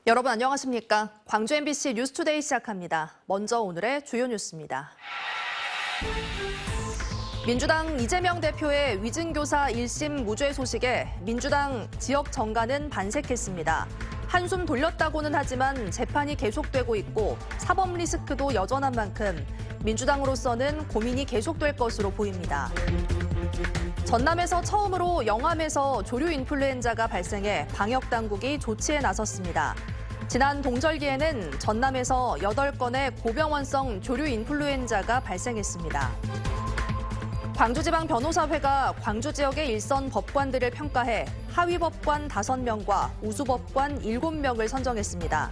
여러분 안녕하십니까? 광주 MBC 뉴스투데이 시작합니다. 먼저 오늘의 주요 뉴스입니다. 민주당 이재명 대표의 위증교사 1심 무죄 소식에 민주당 지역 정가는 반색했습니다. 한숨 돌렸다고는 하지만 재판이 계속되고 있고 사법 리스크도 여전한 만큼 민주당으로서는 고민이 계속될 것으로 보입니다. 전남에서 처음으로 영암에서 조류 인플루엔자가 발생해 방역당국이 조치에 나섰습니다. 지난 동절기에는 전남에서 8건의 고병원성 조류 인플루엔자가 발생했습니다. 광주지방변호사회가 광주 지역의 일선 법관들을 평가해 하위법관 5명과 우수법관 7명을 선정했습니다.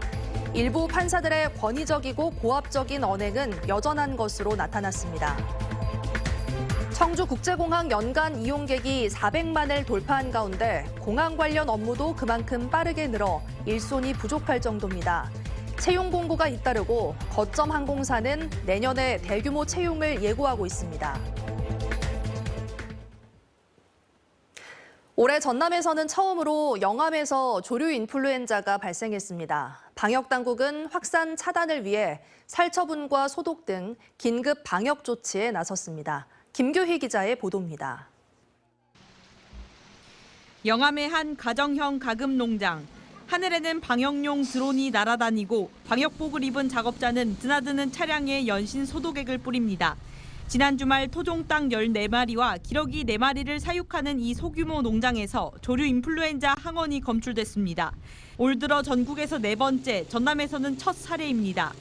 일부 판사들의 권위적이고 고압적인 언행은 여전한 것으로 나타났습니다. 청주국제공항 연간 이용객이 400만을 돌파한 가운데 공항 관련 업무도 그만큼 빠르게 늘어 일손이 부족할 정도입니다. 채용 공고가 잇따르고 거점 항공사는 내년에 대규모 채용을 예고하고 있습니다. 올해 전남에서는 처음으로 영암에서 조류 인플루엔자가 발생했습니다. 방역당국은 확산 차단을 위해 살처분과 소독 등 긴급 방역 조치에 나섰습니다. 김규희 기자의 보도입니다. 영암의 한 가정형 가금 농장. 하늘에는 방역용 드론이 날아다니고 방역복을 입은 작업자는 드나드는 차량에 연신 소독액을 뿌립니다. 지난 주말 토종 땅 14마리와 기러기 4마리를 사육하는 이 소규모 농장에서 조류 인플루엔자 항원이 검출됐습니다. 올 들어 전국에서 4번째, 전남에서는 첫 사례입니다.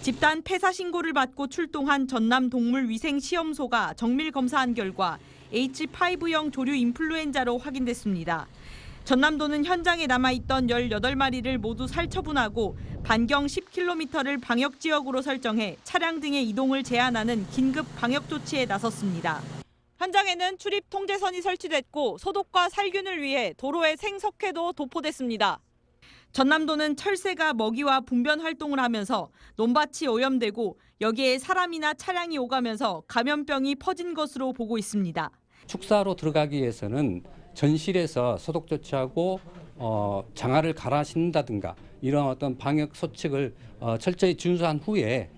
집단 폐사 신고를 받고 출동한 전남동물위생시험소가 정밀 검사한 결과 H5형 조류 인플루엔자로 확인됐습니다. 전남도는 현장에 남아있던 18마리를 모두 살처분하고 반경 10km를 방역지역으로 설정해 차량 등의 이동을 제한하는 긴급 방역 조치에 나섰습니다. 현장에는 출입 통제선이 설치됐고 소독과 살균을 위해 도로의 생석회도 도포됐습니다. 전남도는 철새가 먹이와 분변 활동을 하면서 논밭이 오염되고 여기에 사람이나 차량이 오가면서 감염병이 퍼진 것으로 보고 있습니다. 축사로 들어가기 위해서는 전실에서 소독 조치하고 장화를 갈아 신는다든가 이런 어떤 방역 소칙을 철저히 준수한 후에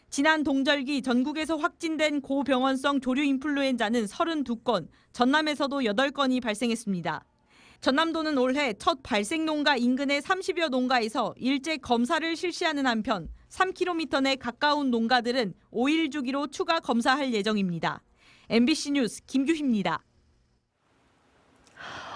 지난 동절기 전국에서 확진된 고병원성 조류 인플루엔자는 32건, 전남에서도 8건이 발생했습니다. 전남도는 올해 첫 발생 농가 인근의 30여 농가에서 일제 검사를 실시하는 한편 3km 내 가까운 농가들은 5일 주기로 추가 검사할 예정입니다. MBC 뉴스 김규희입니다.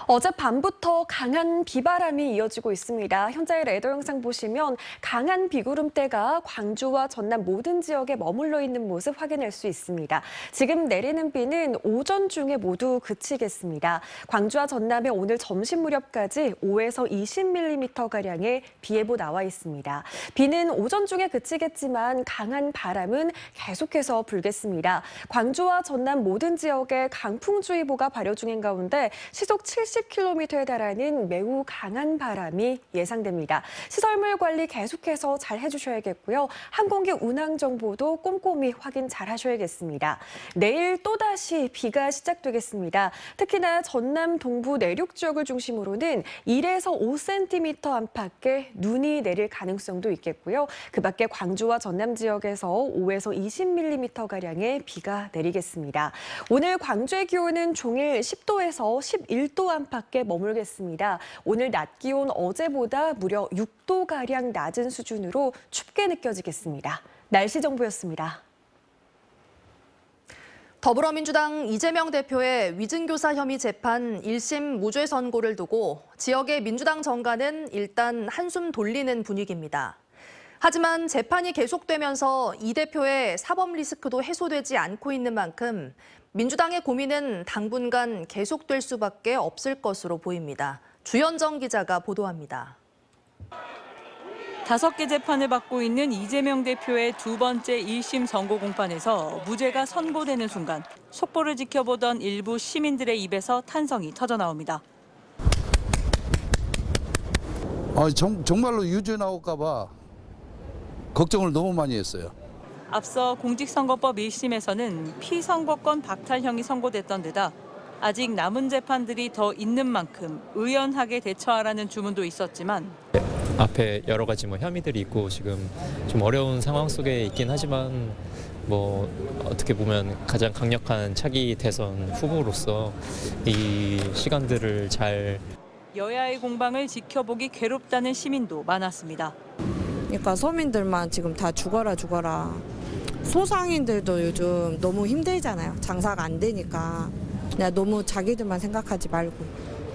어젯밤부터 강한 비바람이 이어지고 있습니다. 현재의 레이더 영상 보시면 강한 비구름대가 광주와 전남 모든 지역에 머물러 있는 모습 확인할 수 있습니다. 지금 내리는 비는 오전 중에 모두 그치겠습니다. 광주와 전남에 오늘 점심 무렵까지 5에서 20mm가량의 비 예보 나와 있습니다. 비는 오전 중에 그치겠지만 강한 바람은 계속해서 불겠습니다. 광주와 전남 모든 지역에 강풍주의보가 발효 중인 가운데 시속 70km에 달하는 매우 강한 바람이 예상됩니다. 시설물 관리 계속해서 잘 해주셔야겠고요. 항공기 운항 정보도 꼼꼼히 확인 잘 하셔야겠습니다. 내일 또다시 비가 시작되겠습니다. 특히나 전남 동부 내륙 지역을 중심으로는 1에서 5cm 안팎의 눈이 내릴 가능성도 있겠고요. 그 밖에 광주와 전남 지역에서 5에서 20mm가량의 비가 내리겠습니다. 오늘 광주의 기온은 종일 10도에서 11도 안팎에 머물겠습니다. 오늘 낮 기온 어제보다 무려 6도가량 낮은 수준으로 춥게 느껴지겠습니다. 날씨 정보였습니다. 더불어민주당 이재명 대표의 위증교사 혐의 재판 1심 무죄 선고를 두고 지역의 민주당 정가는 일단 한숨 돌리는 분위기입니다. 하지만 재판이 계속되면서 이 대표의 사법 리스크도 해소되지 않고 있는 만큼 민주당의 고민은 당분간 계속될 수밖에 없을 것으로 보입니다. 주현정 기자가 보도합니다. 5개 재판을 받고 있는 이재명 대표의 두 번째 1심 선고 공판에서 무죄가 선고되는 순간 속보를 지켜보던 일부 시민들의 입에서 탄성이 터져나옵니다. 정말로 유죄 나올까 봐 걱정을 너무 많이 했어요. 앞서 공직선거법 1심에서는 피선거권 박탈형이 선고됐던 데다 아직 남은 재판들이 더 있는 만큼 의연하게 대처하라는 주문도 있었지만 앞에 여러 가지 혐의들이 있고 지금 좀 어려운 상황 속에 있긴 하지만 어떻게 보면 가장 강력한 차기 대선 후보로서 이 시간들을 잘 여야의 공방을 지켜보기 괴롭다는 시민도 많았습니다. 그러니까 서민들만 지금 다 죽어라. 소상인들도 요즘 너무 힘들잖아요. 장사가 안 되니까. 그냥 너무 자기들만 생각하지 말고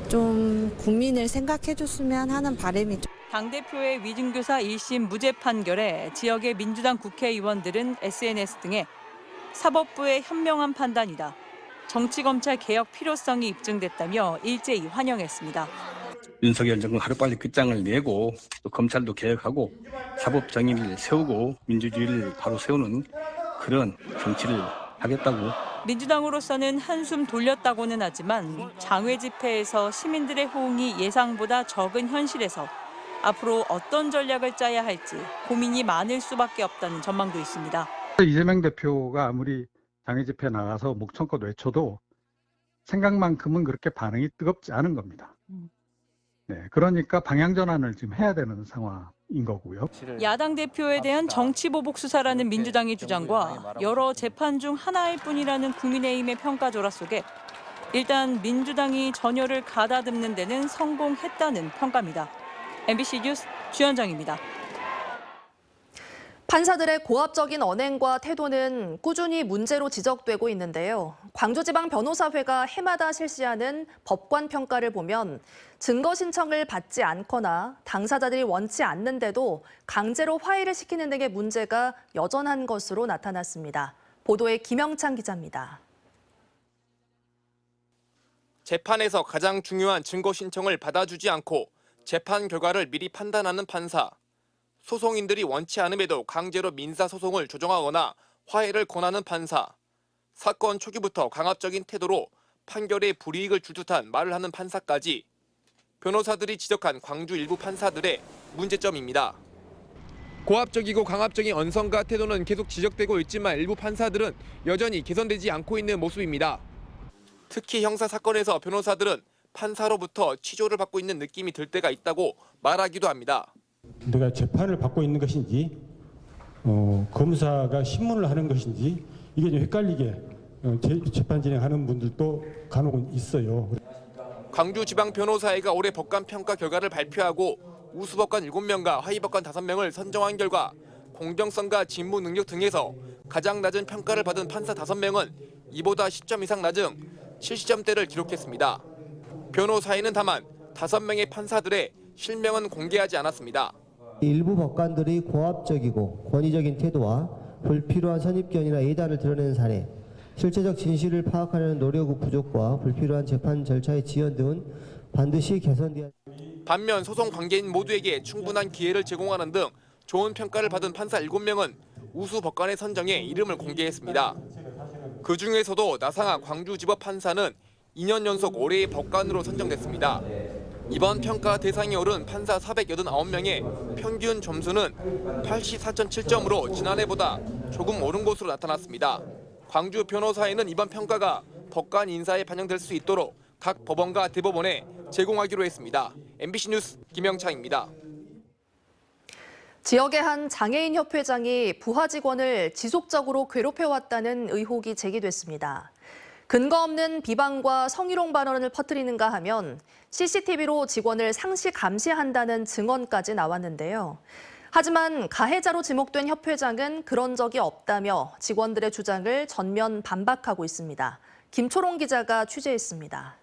좀 국민을 생각해 줬으면 하는 바람이 좀. 당대표의 위증교사 1심 무죄 판결에 지역의 민주당 국회의원들은 SNS 등에 사법부의 현명한 판단이다. 정치검찰 개혁 필요성이 입증됐다며 일제히 환영했습니다. 윤석열 정권 하루빨리 끝장을 내고 또 검찰도 개혁하고 사법 정의를 세우고 민주주의를 바로 세우는 그런 정치를 하겠다고. 민주당으로서는 한숨 돌렸다고는 하지만 장외 집회에서 시민들의 호응이 예상보다 적은 현실에서 앞으로 어떤 전략을 짜야 할지 고민이 많을 수밖에 없다는 전망도 있습니다. 이재명 대표가 아무리 장애 집회 나가서 목청껏 외쳐도 생각만큼은 그렇게 반응이 뜨겁지 않은 겁니다. 네, 그러니까 방향 전환을 지금 해야 되는 상황인 거고요. 야당 대표에 대한 정치보복 수사라는 민주당의 주장과 여러 재판 중 하나일 뿐이라는 국민의힘의 평가조라 속에 일단 민주당이 전열을 가다듬는 데는 성공했다는 평가입니다. MBC 뉴스 주현정입니다. 판사들의 고압적인 언행과 태도는 꾸준히 문제로 지적되고 있는데요. 광주지방변호사회가 해마다 실시하는 법관 평가를 보면 증거 신청을 받지 않거나 당사자들이 원치 않는데도 강제로 화해를 시키는 등의 문제가 여전한 것으로 나타났습니다. 보도에 김영찬 기자입니다. 재판에서 가장 중요한 증거 신청을 받아주지 않고 재판 결과를 미리 판단하는 판사. 소송인들이 원치 않음에도 강제로 민사소송을 조정하거나 화해를 권하는 판사. 사건 초기부터 강압적인 태도로 판결에 불이익을 줄 듯한 말을 하는 판사까지. 변호사들이 지적한 광주 일부 판사들의 문제점입니다. 고압적이고 강압적인 언성과 태도는 계속 지적되고 있지만 일부 판사들은 여전히 개선되지 않고 있는 모습입니다. 특히 형사 사건에서 변호사들은 판사로부터 치조를 받고 있는 느낌이 들 때가 있다고 말하기도 합니다. 내가 재판을 받고 있는 것인지 검사가 신문을 하는 것인지 이게 좀 헷갈리게 재판 진행하는 분들도 간혹은 있어요. 광주지방변호사회가 올해 법관 평가 결과를 발표하고 우수법관 7명과 하위법관 5명을 선정한 결과 공정성과 직무 능력 등에서 가장 낮은 평가를 받은 판사 5명은 이보다 10점 이상 낮은 70점대를 기록했습니다. 변호사회는 다만 5명의 판사들의 실명은 공개하지 않았습니다. 일부 법관들이 고압적이고 권위적인 태도와 불필요한 선입견이나 예단을 드러내는 사례, 실체적 진실을 파악하려는 노력 부족과 불필요한 재판 절차의 지연 등은 반드시 개선돼야 합니다. 반면 소송 관계인 모두에게 충분한 기회를 제공하는 등 좋은 평가를 받은 판사 7명은 우수 법관의 선정에 이름을 공개했습니다. 그중에서도 나상아 광주지법 판사는 2년 연속 올해의 법관으로 선정됐습니다. 이번 평가 대상에 오른 판사 489명의 평균 점수는 84.7점으로 지난해보다 조금 오른 것으로 나타났습니다. 광주 변호사회는 이번 평가가 법관 인사에 반영될 수 있도록 각 법원과 대법원에 제공하기로 했습니다. MBC 뉴스 김영창입니다. 지역의 한 장애인 협회장이 부하 직원을 지속적으로 괴롭혀왔다는 의혹이 제기됐습니다. 근거 없는 비방과 성희롱 발언을 퍼뜨리는가 하면 CCTV로 직원을 상시 감시한다는 증언까지 나왔는데요. 하지만 가해자로 지목된 협회장은 그런 적이 없다며 직원들의 주장을 전면 반박하고 있습니다. 김초롱 기자가 취재했습니다.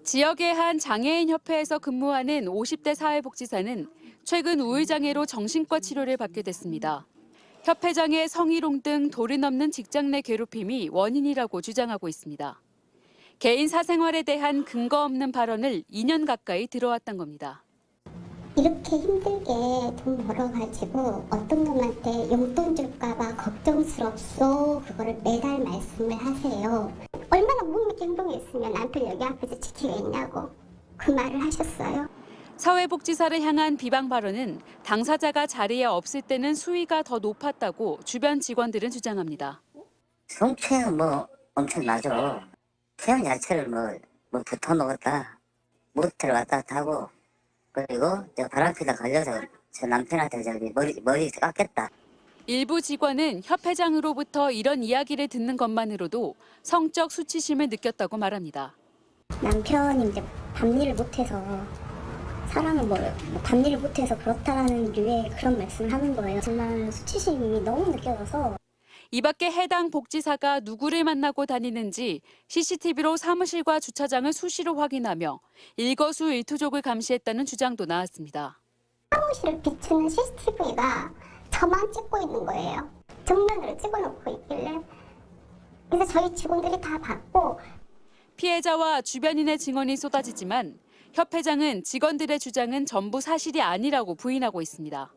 지역의 한 장애인 협회에서 근무하는 50대 사회복지사는 최근 우울장애로 정신과 치료를 받게 됐습니다. 협회장의 성희롱 등 도리 넘는 직장 내 괴롭힘이 원인이라고 주장하고 있습니다. 개인 사생활에 대한 근거 없는 발언을 2년 가까이 들어왔던 겁니다. 이렇게 힘들게 돈 벌어가지고 어떤 놈한테 용돈 줄까 봐 걱정스럽소. 그거를 매달 말씀을 하세요. 얼마나 못 믿게 행동했으면 남편 여기 앞에서 지키겠냐고 그 말을 하셨어요. 사회복지사를 향한 비방 발언은 당사자가 자리에 없을 때는 수위가 더 높았다고 주변 직원들은 주장합니다. 성추행은 엄청나죠. 체형 자체를 붙어 먹었다, 못 들어갔다 하고 그리고 저 바람피다 걸려서 저 남편한테 저기 머리 깎겠다. 일부 직원은 협회장으로부터 이런 이야기를 듣는 것만으로도 성적 수치심을 느꼈다고 말합니다. 남편이 이제 밤일을 못해서 사람은 밤일을 못해서 그렇다라는 류의 그런 말씀을 하는 거예요. 정말 수치심이 너무 느껴져서. 이 밖에 해당 복지사가 누구를 만나고 다니는지 CCTV로 사무실과 주차장을 수시로 확인하며 일거수일투족을 감시했다는 주장도 나왔습니다. 사무실을 비추는 CCTV가 저만 찍고 있는 거예요. 정면으로 찍어놓고 있길래. 그래서 저희 직원들이 다 봤고. 피해자와 주변인의 증언이 쏟아지지만 협회장은 직원들의 주장은 전부 사실이 아니라고 부인하고 있습니다.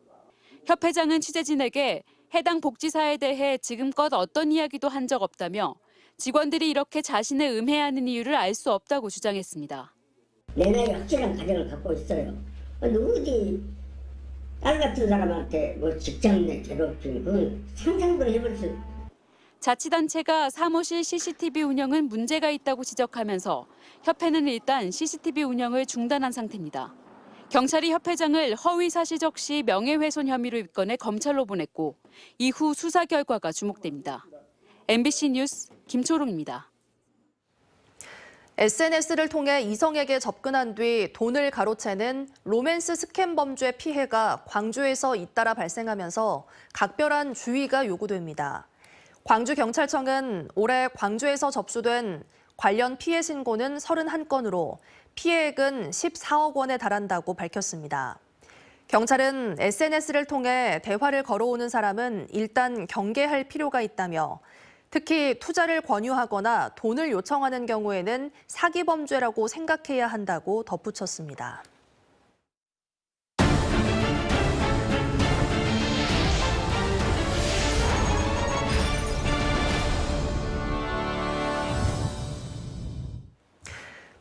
협회장은 취재진에게 해당 복지사에 대해 지금껏 어떤 이야기도 한 적 없다며 직원들이 이렇게 자신을 음해하는 이유를 알 수 없다고 주장했습니다. 내 나이 확실한 가정을 갖고 있어요. 누구지 딸 같은 사람한테 뭐 직장 내 괴롭힘 그건 상상도 해볼 수. 자치단체가 사무실 CCTV 운영은 문제가 있다고 지적하면서 협회는 일단 CCTV 운영을 중단한 상태입니다. 경찰이 협회장을 허위사실적 시 명예훼손 혐의로 입건해 검찰로 보냈고 이후 수사 결과가 주목됩니다. MBC 뉴스 김초롱입니다. SNS를 통해 이성에게 접근한 뒤 돈을 가로채는 로맨스 스캠 범죄 피해가 광주에서 잇따라 발생하면서 각별한 주의가 요구됩니다. 광주경찰청은 올해 광주에서 접수된 관련 피해 신고는 31건으로 피해액은 14억 원에 달한다고 밝혔습니다. 경찰은 SNS를 통해 대화를 걸어오는 사람은 일단 경계할 필요가 있다며 특히 투자를 권유하거나 돈을 요청하는 경우에는 사기 범죄라고 생각해야 한다고 덧붙였습니다.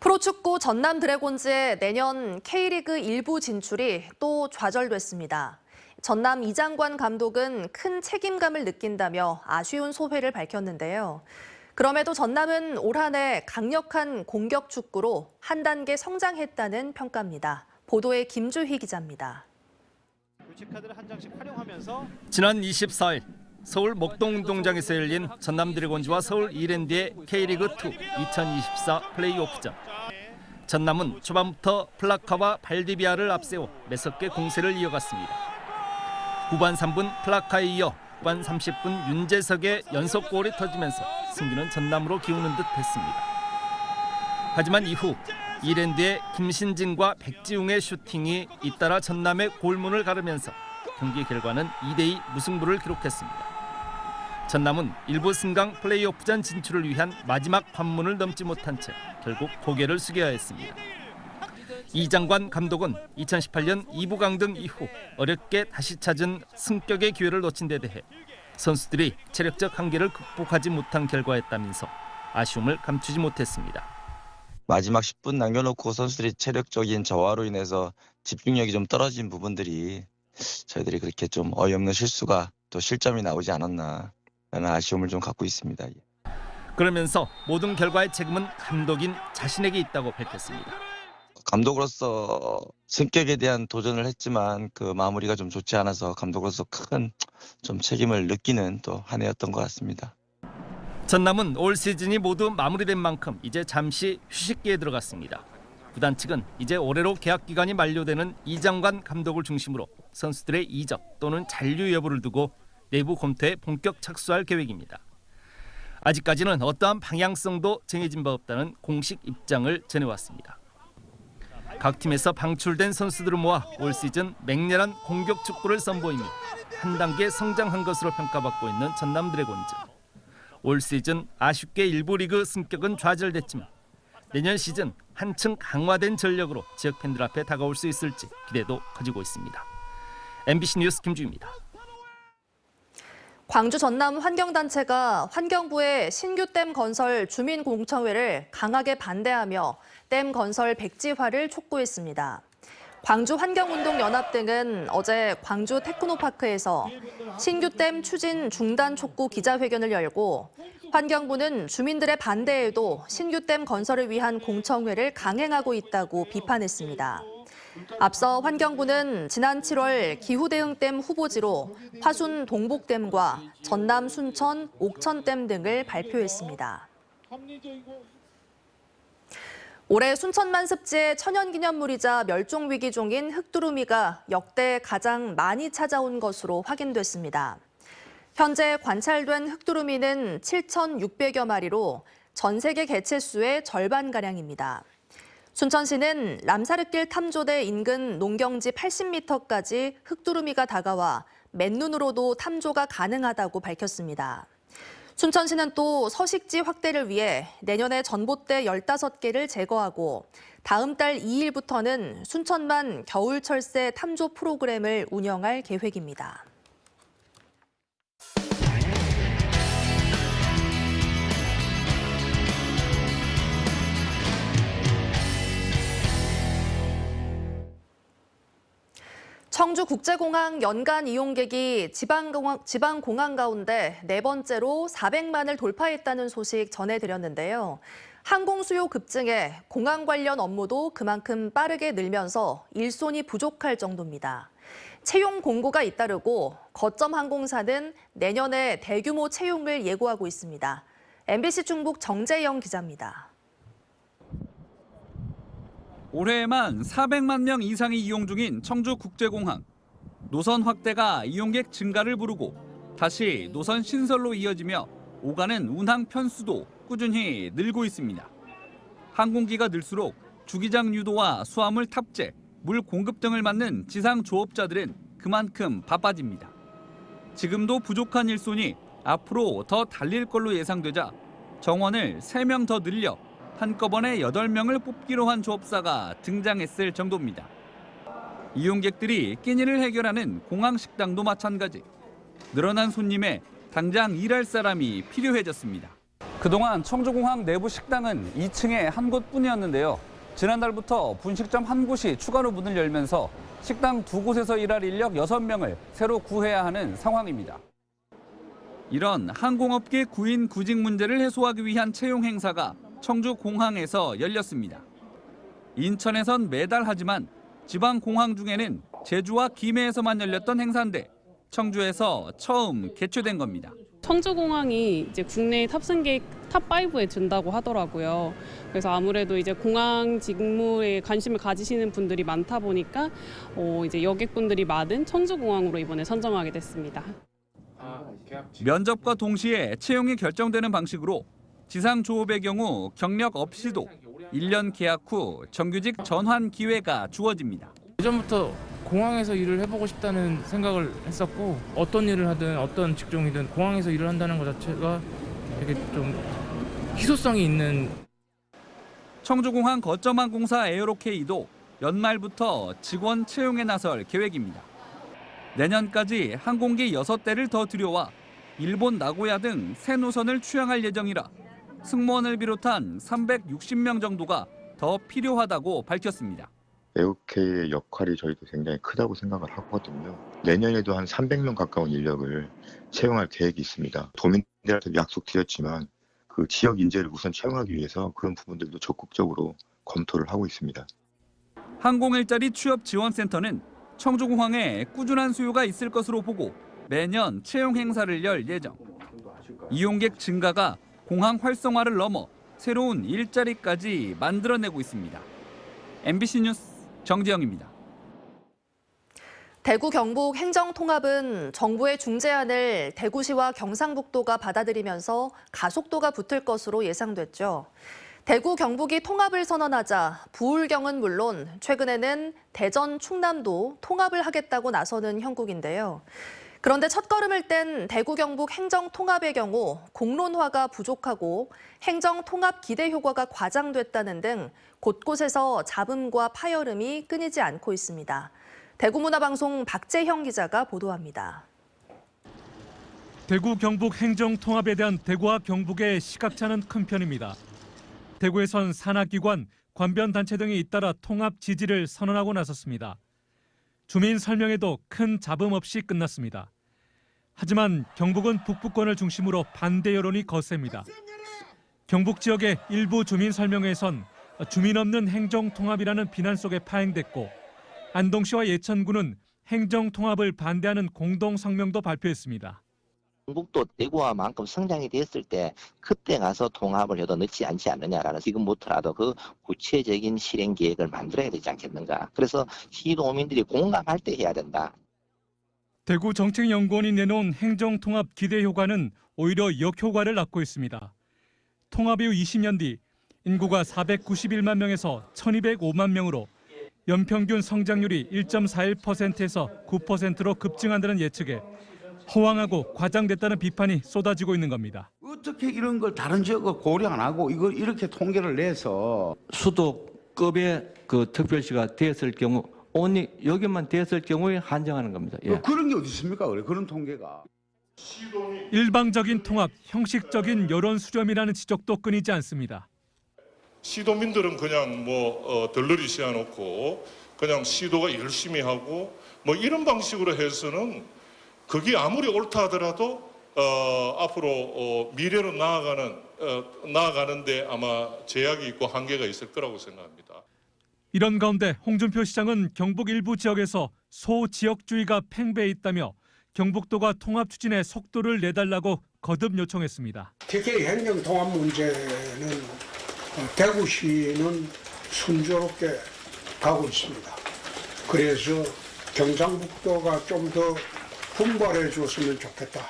프로축구 전남 드래곤즈의 내년 K리그 1부 진출이 또 좌절됐습니다. 전남 이장관 감독은 큰 책임감을 느낀다며 아쉬운 소회를 밝혔는데요. 그럼에도 전남은 올 한 해 강력한 공격 축구로 한 단계 성장했다는 평가입니다. 보도에 김주희 기자입니다. 지난 24일 서울 목동운동장에서 열린 전남 드래곤즈와 서울 이랜드의 K리그2 2024 플레이오프전. 전남은 초반부터 플라카와 발디비아를 앞세워 매섭게 공세를 이어갔습니다. 후반 3분 플라카에 이어 후반 30분 윤재석의 연속골이 터지면서 승기는 전남으로 기우는 듯 했습니다. 하지만 이후 이랜드의 김신진과 백지웅의 슈팅이 잇따라 전남의 골문을 가르면서 경기 결과는 2대2 무승부를 기록했습니다. 전남은 일부 승강 플레이오프전 진출을 위한 마지막 관문을 넘지 못한 채 결국 고개를 숙여야 했습니다. 이장관 감독은 2018년 2부 강등 이후 어렵게 다시 찾은 승격의 기회를 놓친 데 대해 선수들이 체력적 한계를 극복하지 못한 결과였다면서 아쉬움을 감추지 못했습니다. 마지막 10분 남겨놓고 선수들이 체력적인 저하로 인해서 집중력이 좀 떨어진 부분들이 저희들이 그렇게 좀 어이없는 실수가 또 실점이 나오지 않았나 라는 아쉬움을 좀 갖고 있습니다. 그러면서 모든 결과의 책임은 감독인 자신에게 있다고 밝혔습니다. 감독으로서 승격에 대한 도전을 했지만 그 마무리가 좀 좋지 않아서 감독으로서 큰 좀 책임을 느끼는 또 한 해였던 것 같습니다. 전남은 올 시즌이 모두 마무리된 만큼 이제 잠시 휴식기에 들어갔습니다. 구단 측은 이제 올해로 계약 기간이 만료되는 이장관 감독을 중심으로 선수들의 이적 또는 잔류 여부를 두고 내부 검토에 본격 착수할 계획입니다. 아직까지는 어떠한 방향성도 정해진 바 없다는 공식 입장을 전해왔습니다. 각 팀에서 방출된 선수들을 모아 올 시즌 맹렬한 공격 축구를 선보이며 한 단계 성장한 것으로 평가받고 있는 전남 드래곤즈. 올 시즌 아쉽게 일부 리그 승격은 좌절됐지만 내년 시즌 한층 강화된 전력으로 지역 팬들 앞에 다가올 수 있을지 기대도 커지고 있습니다. MBC 뉴스 김주희입니다. 광주 전남 환경단체가 환경부의 신규 댐 건설 주민공청회를 강하게 반대하며 댐 건설 백지화를 촉구했습니다. 광주환경운동연합 등은 어제 광주 테크노파크에서 신규 댐 추진 중단 촉구 기자회견을 열고 환경부는 주민들의 반대에도 신규 댐 건설을 위한 공청회를 강행하고 있다고 비판했습니다. 앞서 환경부는 지난 7월 기후대응댐 후보지로 화순 동복댐과 전남 순천 옥천댐 등을 발표했습니다. 올해 순천만 습지의 천연기념물이자 멸종위기종인 흑두루미가 역대 가장 많이 찾아온 것으로 확인됐습니다. 현재 관찰된 흑두루미는 7,600여 마리로 전 세계 개체수의 절반가량입니다. 순천시는 람사르길 탐조대 인근 농경지 80m까지 흑두루미가 다가와 맨눈으로도 탐조가 가능하다고 밝혔습니다. 순천시는 또 서식지 확대를 위해 내년에 전봇대 15개를 제거하고 다음 달 2일부터는 순천만 겨울철새 탐조 프로그램을 운영할 계획입니다. 청주국제공항 연간 이용객이 지방공항 가운데 4번째로 400만을 돌파했다는 소식 전해드렸는데요. 항공 수요 급증에 공항 관련 업무도 그만큼 빠르게 늘면서 일손이 부족할 정도입니다. 채용 공고가 잇따르고 거점 항공사는 내년에 대규모 채용을 예고하고 있습니다. MBC 중북 정재영 기자입니다. 올해에만 400만 명 이상이 이용 중인 청주국제공항. 노선 확대가 이용객 증가를 부르고 다시 노선 신설로 이어지며 오가는 운항 편수도 꾸준히 늘고 있습니다. 항공기가 늘수록 주기장 유도와 수화물 탑재, 물 공급 등을 맡는 지상 조업자들은 그만큼 바빠집니다. 지금도 부족한 일손이 앞으로 더 달릴 걸로 예상되자 정원을 3명 더 늘려 한꺼번에 8명을 뽑기로 한 조업사가 등장했을 정도입니다. 이용객들이 끼니를 해결하는 공항 식당도 마찬가지. 늘어난 손님에 당장 일할 사람이 필요해졌습니다. 그동안 청주공항 내부 식당은 2층에 한 곳뿐이었는데요. 지난달부터 분식점 한 곳이 추가로 문을 열면서 식당 2곳에서 일할 인력 6명을 새로 구해야 하는 상황입니다. 이런 항공업계 구인 구직 문제를 해소하기 위한 채용 행사가 청주공항에서 열렸습니다. 인천에선 매달 하지만 지방공항 중에는 제주와 김해에서만 열렸던 행사인데 청주에서 처음 개최된 겁니다. 청주공항이 이제 국내 탑승객 탑5에 든다고 하더라고요. 그래서 아무래도 이제 공항 직무에 관심을 가지시는 분들이 많다 보니까 이제 여객분들이 많은 청주공항으로 이번에 선정하게 됐습니다. 면접과 동시에 채용이 결정되는 방식으로 지상 조업의 경우 경력 없이도 1년 계약 후 정규직 전환 기회가 주어집니다. 예전부터 공항에서 일을 해보고 싶다는 생각을 했었고 어떤 일을 하든 어떤 직종이든 공항에서 일을 한다는 것 자체가 되게 좀 희소성이 있는. 청주공항 거점항공사 에어로K도 연말부터 직원 채용에 나설 계획입니다. 내년까지 항공기 6대를 더 들여와 일본 나고야 등 새 노선을 취항할 예정이라 승무원을 비롯한 360명 정도가 더 필요하다고 밝혔습니다. 에어케이의 역할이 저희도 굉장히 크다고 생각을 하거든요. 내년에도 한 300명 가까운 인력을 채용할 계획이 있습니다. 도민들한테 약속드렸지만 그 지역 인재를 우선 채용하기 위해서 그런 부분들도 적극적으로 검토를 하고 있습니다. 항공일자리 취업지원센터는 청주공항에 꾸준한 수요가 있을 것으로 보고 매년 채용 행사를 열 예정. 이용객 증가가 공항 활성화를 넘어 새로운 일자리까지 만들어내고 있습니다. MBC 뉴스 정지영입니다. 대구 경북 행정통합은 정부의 중재안을 대구시와 경상북도가 받아들이면서 가속도가 붙을 것으로 예상됐죠. 대구 경북이 통합을 선언하자 부울경은 물론 최근에는 대전 충남도 통합을 하겠다고 나서는 형국인데요. 그런데 첫걸음을 뗀 대구 경북 행정통합의 경우 공론화가 부족하고 행정통합 기대 효과가 과장됐다는 등 곳곳에서 잡음과 파열음이 끊이지 않고 있습니다. 대구문화방송 박재형 기자가 보도합니다. 대구 경북 행정통합에 대한 대구와 경북의 시각차는 큰 편입니다. 대구에선 산하기관, 관변단체 등이 잇따라 통합 지지를 선언하고 나섰습니다. 주민 설명회도 큰 잡음 없이 끝났습니다. 하지만 경북은 북부권을 중심으로 반대 여론이 거셉니다. 경북 지역의 일부 주민 설명회에선 주민 없는 행정통합이라는 비난 속에 파행됐고 안동시와 예천군은 행정통합을 반대하는 공동성명도 발표했습니다. 경북도 대구와만큼 성장이 됐을 때 그때 가서 통합을 해도 늦지 않지 않느냐라는, 지금부터라도 그 구체적인 실행 계획을 만들어야 되지 않겠는가. 그래서 시도민들이 공감할 때 해야 된다. 대구정책연구원이 내놓은 행정통합 기대효과는 오히려 역효과를 낳고 있습니다. 통합 이후 20년 뒤 인구가 491만 명에서 1205만 명으로 연평균 성장률이 1.41%에서 9%로 급증한다는 예측에 허황하고 과장됐다는 비판이 쏟아지고 있는 겁니다. 어떻게 이런 걸 다른 지역을 고려 안 하고 이걸 이렇게 통계를 내서 수도급의 그 특별시가 되었을 경우 only 여기만 되었을 경우에 한정하는 겁니다. 예. 그런 게 어디 있습니까? 그런 통계가. 일방적인 통합, 형식적인 여론 수렴이라는 지적도 끊이지 않습니다. 시도민들은 그냥 덜러리 씌워놓고 그냥 시도가 열심히 하고 이런 방식으로 해서는 그게 아무리 옳다 하더라도 앞으로 미래로 나아가는데 아마 제약이 있고 한계가 있을 거라고 생각합니다. 이런 가운데 홍준표 시장은 경북 일부 지역에서 소지역주의가 팽배해 있다며 경북도가 통합 추진에 속도를 내달라고 거듭 요청했습니다. 특히 행정통합 문제는 대구시는 순조롭게 가고 있습니다. 그래서 경상북도가 좀 더 분발해 줬으면 좋겠다.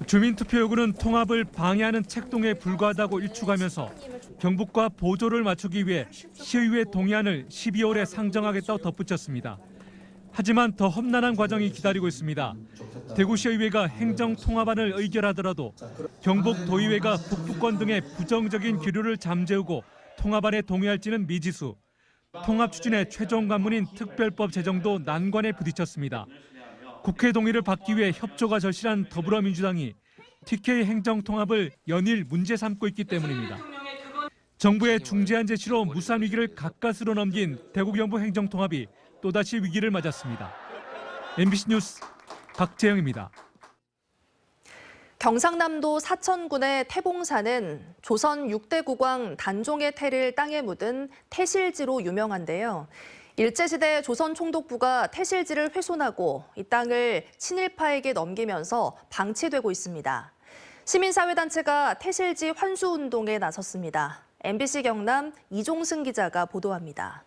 주민투표 요구는 통합을 방해하는 책동에 불과하다고 일축하면서 경북과 보조를 맞추기 위해 시의회 동의안을 12월에 상정하겠다고 덧붙였습니다. 하지만 더 험난한 과정이 기다리고 있습니다. 대구시의회가 행정통합안을 의결하더라도 경북도의회가 북부권 등의 부정적인 기류를 잠재우고 통합안에 동의할지는 미지수. 통합 추진의 최종 관문인 특별법 제정도 난관에 부딪혔습니다. 국회 동의를 받기 위해 협조가 절실한 더불어민주당이 TK 행정통합을 연일 문제 삼고 있기 때문입니다. 정부의 중재안 제시로 무산 위기를 가까스로 넘긴 대구 경북 행정통합이 또다시 위기를 맞았습니다. MBC 뉴스 박재영입니다. 경상남도 사천군의 태봉산은 조선 6대 국왕 단종의 태를 땅에 묻은 태실지로 유명한데요. 일제시대 조선 총독부가 태실지를 훼손하고 이 땅을 친일파에게 넘기면서 방치되고 있습니다. 시민사회단체가 태실지 환수운동에 나섰습니다. MBC 경남 이종승 기자가 보도합니다.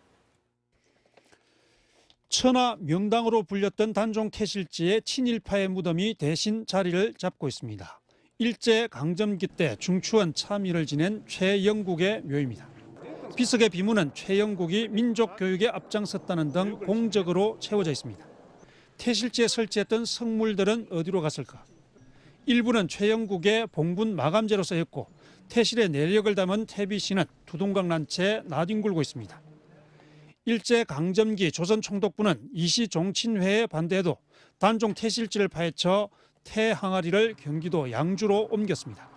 천하 명당으로 불렸던 단종 태실지의 친일파의 무덤이 대신 자리를 잡고 있습니다. 일제 강점기 때 중추원 참의를 지낸 최영국의 묘입니다. 비석의 비문은 최영국이 민족교육에 앞장섰다는 등 공적으로 채워져 있습니다. 태실지에 설치했던 성물들은 어디로 갔을까? 일부는 최영국의 봉분 마감재로 쓰였고 태실의 내력을 담은 태비신은 두동강 채 나뒹굴고 있습니다. 일제 강점기 조선 총독부는 이시 종친회에 반대해도 단종 태실지를 파헤쳐 태항아리를 경기도 양주로 옮겼습니다.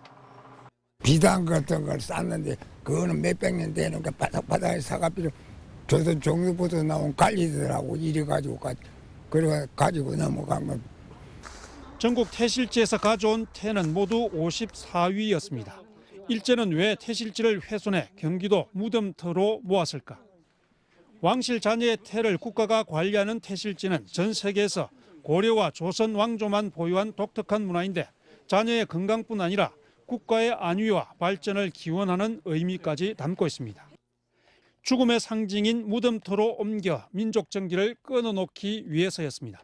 비단 같은 걸 쌌는데 그거는 몇백 년 되는 게 바닥바닥에 사가지고 조선 종류부터 나온 관리들하고 이래 가지고 그래 가지고 넘어가면. 전국 태실지에서 가져온 태는 모두 54위였습니다. 일제는 왜 태실지를 훼손해 경기도 무덤터로 모았을까? 왕실 자녀의 태를 국가가 관리하는 태실지는 전 세계에서 고려와 조선 왕조만 보유한 독특한 문화인데 자녀의 건강뿐 아니라 국가의 안위와 발전을 기원하는 의미까지 담고 있습니다. 죽음의 상징인 무덤터로 옮겨 민족 정기를 끊어놓기 위해서였습니다.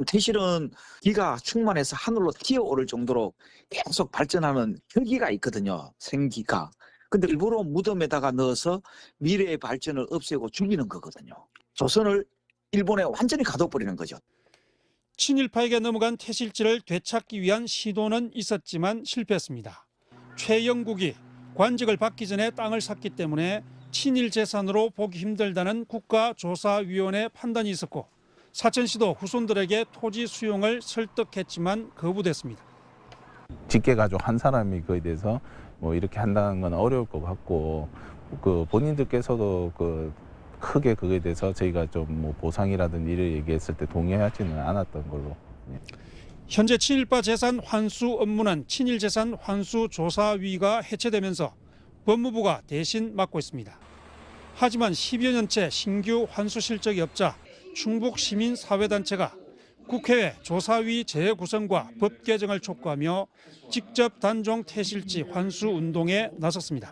태실은 기가 충만해서 하늘로 튀어오를 정도로 계속 발전하는 혈기가 있거든요. 생기가. 근데 일부러 무덤에다가 넣어서 미래의 발전을 없애고 죽이는 거거든요. 조선을 일본에 완전히 가둬버리는 거죠. 친일파에게 넘어간 태실지를 되찾기 위한 시도는 있었지만 실패했습니다. 최영국이 관직을 받기 전에 땅을 샀기 때문에 친일 재산으로 보기 힘들다는 국가조사위원회 판단이 있었고 사천시도 후손들에게 토지 수용을 설득했지만 거부됐습니다. 직계가족 한 사람이 그에 대해서 이렇게 한다는 건 어려울 것 같고 본인들께서도 크게 그거에 대해서 저희가 좀 보상이라든지 이를 얘기했을 때 동의하지는 않았던 걸로. 현재 친일파 재산 환수 업무는 친일재산 환수조사위가 해체되면서 법무부가 대신 맡고 있습니다. 하지만 10여 년째 신규 환수 실적이 없자 충북시민사회단체가 국회에 조사위 재구성과 법 개정을 촉구하며 직접 단종 퇴실지 환수 운동에 나섰습니다.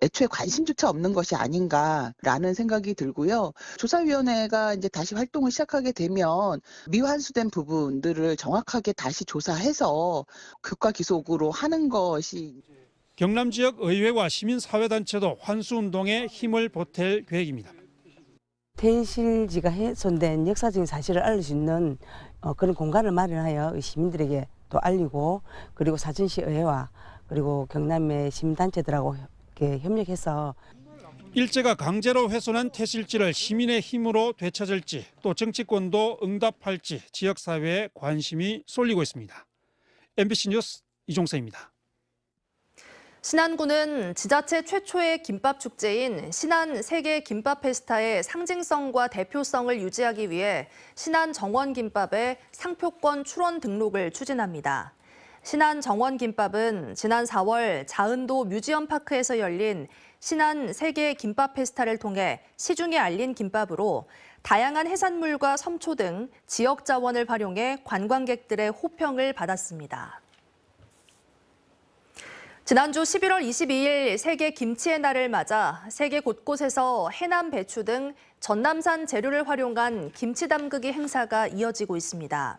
애초에 관심조차 없는 것이 아닌가라는 생각이 들고요. 조사위원회가 이제 다시 활동을 시작하게 되면 미환수된 부분들을 정확하게 다시 조사해서 극과 기속으로 하는 것이. 경남 지역 의회와 시민사회단체도 환수운동에 힘을 보탤 계획입니다. 퇴실지가 훼손된 역사적인 사실을 알릴 수 있는 그런 공간을 마련하여 시민들에게 또 알리고, 그리고 사천시 의회와 그리고 경남의 시민단체들하고 이렇게 협력해서 일제가 강제로 훼손한 퇴실지를 시민의 힘으로 되찾을지, 또 정치권도 응답할지 지역사회에 관심이 쏠리고 있습니다. MBC 뉴스 이종서입니다. 신안군은 지자체 최초의 김밥 축제인 신안 세계 김밥 페스타의 상징성과 대표성을 유지하기 위해 신안 정원김밥의 상표권 출원 등록을 추진합니다. 신안 정원김밥은 지난 4월 자은도 뮤지엄파크에서 열린 신안 세계 김밥 페스타를 통해 시중에 알린 김밥으로 다양한 해산물과 섬초 등 지역 자원을 활용해 관광객들의 호평을 받았습니다. 지난주 11월 22일 세계 김치의 날을 맞아 세계 곳곳에서 해남 배추 등 전남산 재료를 활용한 김치 담그기 행사가 이어지고 있습니다.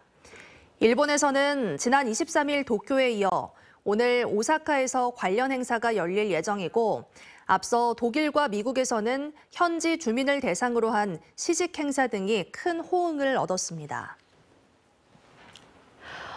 일본에서는 지난 23일 도쿄에 이어 오늘 오사카에서 관련 행사가 열릴 예정이고, 앞서 독일과 미국에서는 현지 주민을 대상으로 한 시식 행사 등이 큰 호응을 얻었습니다.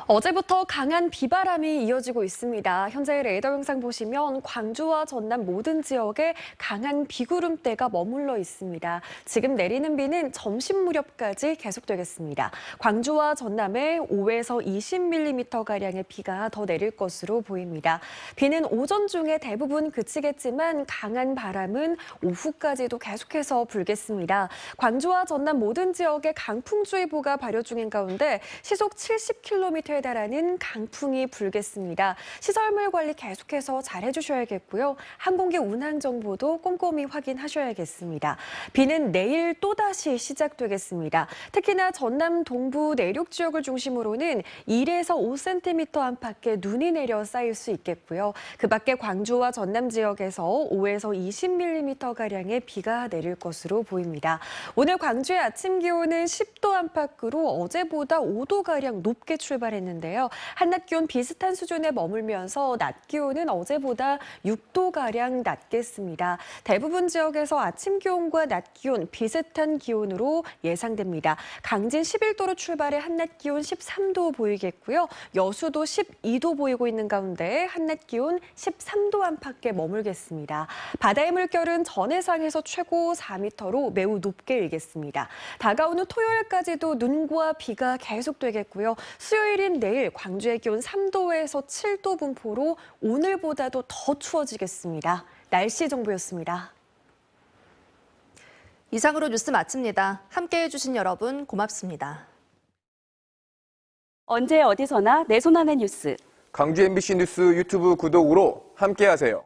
어제부터 강한 비바람이 이어지고 있습니다. 현재 레이더 영상 보시면 광주와 전남 모든 지역에 강한 비구름대가 머물러 있습니다. 지금 내리는 비는 점심 무렵까지 계속되겠습니다. 광주와 전남에 5에서 20mm가량의 비가 더 내릴 것으로 보입니다. 비는 오전 중에 대부분 그치겠지만 강한 바람은 오후까지도 계속해서 불겠습니다. 광주와 전남 모든 지역에 강풍주의보가 발효 중인 가운데 시속 70km에 달하는 강풍이 불겠습니다. 시설물 관리 계속해서 잘 해주셔야겠고요. 항공기 운항 정보도 꼼꼼히 확인하셔야겠습니다. 비는 내일 또다시 시작되겠습니다. 특히나 전남 동부 내륙 지역을 중심으로는 1에서 5cm 안팎의 눈이 내려 쌓일 수 있겠고요. 그 밖에 광주와 전남 지역에서 5에서 20mm가량의 비가 내릴 것으로 보입니다. 오늘 광주의 아침 기온은 10도 안팎으로 어제보다 5도가량 높게 출발했는데요. 한낮 기온 비슷한 수준에 머물면서 낮 기온은 어제보다 6도가량 낮겠습니다. 대부분 지역에서 아침 기온과 낮 기온 비슷한 기온으로 예상됩니다. 강진 11도로 출발해 한낮 기온 13도 보이겠고요. 여수도 12도 보이고 있는 가운데 한낮 기온 13도 안팎에 머물겠습니다. 바다의 물결은 전해상에서 최고 4m로 매우 높게 일겠습니다. 다가오는 토요일까지도 눈과 비가 계속되겠고요. 수요일인 내일 광주의 기온 3도에서 7도 분포로 오늘보다도 더 추워지겠습니다. 날씨 정보였습니다. 이상으로 뉴스 마칩니다. 함께해 주신 여러분 고맙습니다. 언제 어디서나 내 손 안의 뉴스. 광주 MBC 뉴스 유튜브 구독으로 함께하세요.